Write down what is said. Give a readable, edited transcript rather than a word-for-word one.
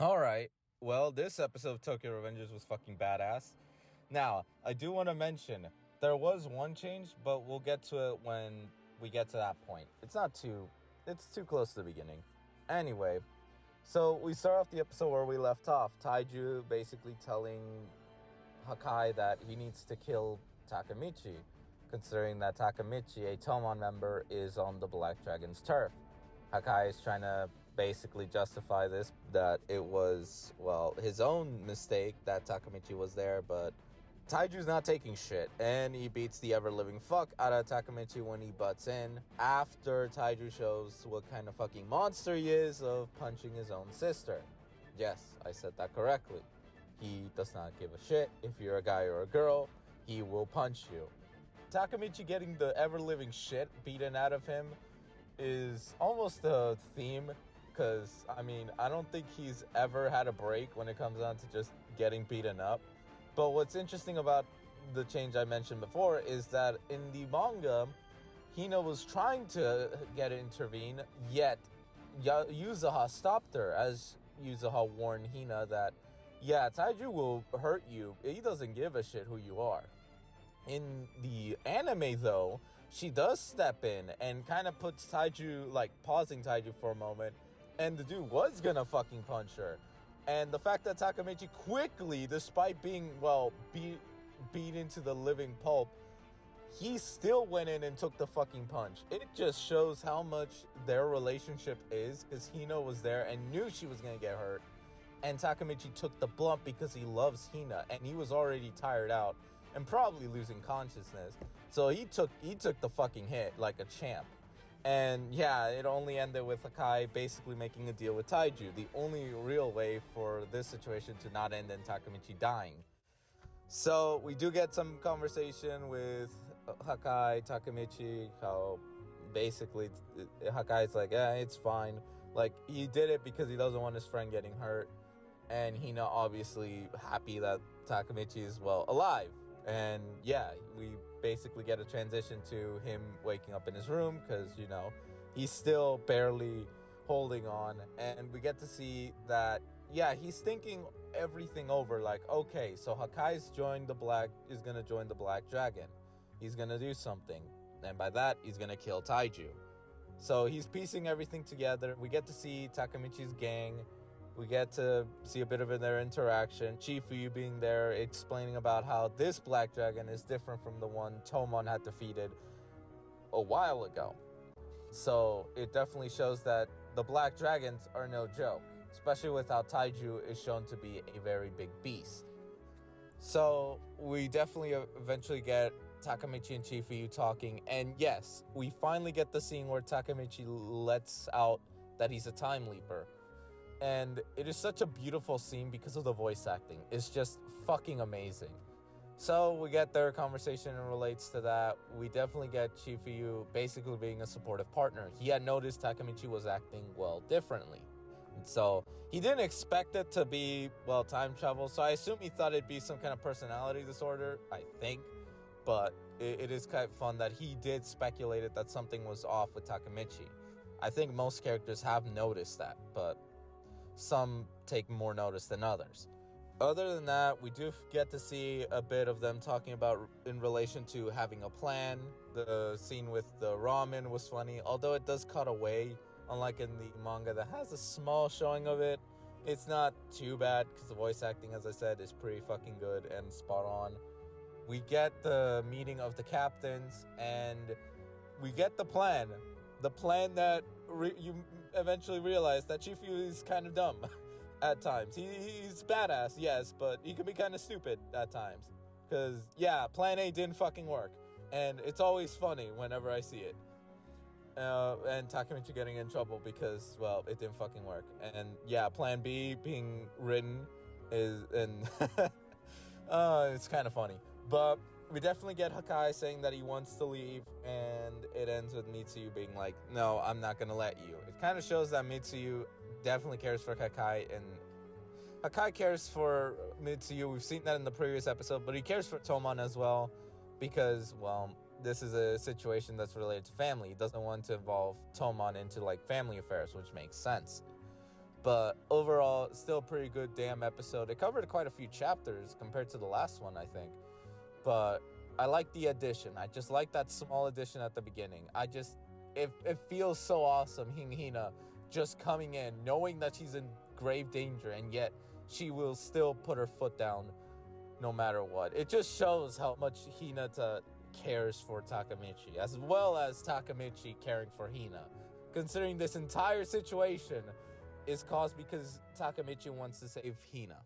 Alright, well, this episode of Tokyo Revengers was fucking badass. Now, I do want to mention, there was one change, but we'll get to it when we get to that point. It's too close to the beginning. Anyway, so we start off the episode where we left off. Taiju basically telling Hakai that he needs to kill Takemichi, considering that Takemichi, a Tomon member, is on the Black Dragon's turf. Hakai is trying to basically justify this, that it was, well, his own mistake that Takemichi was there, but Taiju's not taking shit, and he beats the ever-living fuck out of Takemichi when he butts in, after Taiju shows what kind of fucking monster he is of punching his own sister. Yes, I said that correctly. He does not give a shit if you're a guy or a girl, he will punch you. Takemichi getting the ever-living shit beaten out of him is almost a theme, because, I mean, I don't think he's ever had a break when it comes down to just getting beaten up. But what's interesting about the change I mentioned before is that in the manga, Hina was trying to intervene, yet Yuzuha stopped her, as Yuzuha warned Hina that, yeah, Taiju will hurt you. He doesn't give a shit who you are. In the anime, though, she does step in and kind of puts Taiju, like, pausing Taiju for a moment, and the dude was gonna fucking punch her. And the fact that Takemichi quickly, despite being, well, beat into the living pulp, he still went in and took the fucking punch. It just shows how much their relationship is, because Hina was there and knew she was gonna get hurt. And Takemichi took the blunt because he loves Hina, and he was already tired out and probably losing consciousness. So he took the fucking hit like a champ. And yeah, it only ended with Hakai basically making a deal with Taiju. The only real way for this situation to not end in Takemichi dying. So we do get some conversation with Hakai, Takemichi, how basically Hakai's like, yeah, it's fine. Like, he did it because he doesn't want his friend getting hurt. And Hina obviously happy that Takemichi is, well, alive. And yeah, we basically get a transition to him waking up in his room because, you know, he's still barely holding on. And we get to see that, yeah, he's thinking everything over. Like, okay, so Hakai's is going to join the Black Dragon. He's going to do something. And by that, he's going to kill Taiju. So he's piecing everything together. We get to see Takemichi's gang. We get to see a bit of their interaction. Chifuyu being there, explaining about how this Black Dragon is different from the one Tomon had defeated a while ago. So it definitely shows that the Black Dragons are no joke, especially with how Taiju is shown to be a very big beast. So we definitely eventually get Takemichi and Chifuyu talking, and yes, we finally get the scene where Takemichi lets out that he's a time leaper. And it is such a beautiful scene because of the voice acting. It's just fucking amazing. So we get their conversation and relates to that. We definitely get Chifuyu basically being a supportive partner. He had noticed Takemichi was acting, well, differently. And so he didn't expect it to be, well, time travel. So I assume he thought it'd be some kind of personality disorder, I think. But it is kind of fun that he did speculate that something was off with Takemichi. I think most characters have noticed that, but some take more notice than others. Other than that, we do get to see a bit of them talking about in relation to having a plan. The scene with the ramen was funny, although it does cut away, unlike in the manga that has a small showing of it. It's not too bad because the voice acting, as I said, is pretty fucking good and spot on. We get the meeting of the captains, and we get the plan. The plan that you eventually realize that Chifuyu is kind of dumb at times. He's badass, yes, but he can be kind of stupid at times. Because, yeah, plan A didn't fucking work. And it's always funny whenever I see it. And Takemichi getting in trouble because, well, it didn't fucking work. And, yeah, plan B being written is, and it's kind of funny. But we definitely get Hakai saying that he wants to leave, and it ends with Mitsuyu being like, no, I'm not gonna let you. It kind of shows that Mitsuyu definitely cares for Hakai, and Hakai cares for Mitsuyu. We've seen that in the previous episode, but he cares for Tomon as well, because, well, this is a situation that's related to family. He doesn't want to involve Tomon into, like, family affairs, which makes sense. But overall, still a pretty good damn episode. It covered quite a few chapters compared to the last one, I think. But I like the addition. I just like that small addition at the beginning. It feels so awesome, Hina just coming in, knowing that she's in grave danger, and yet she will still put her foot down no matter what. It just shows how much Hinata cares for Takamichi, as well as Takamichi caring for Hina. Considering this entire situation is caused because Takamichi wants to save Hina.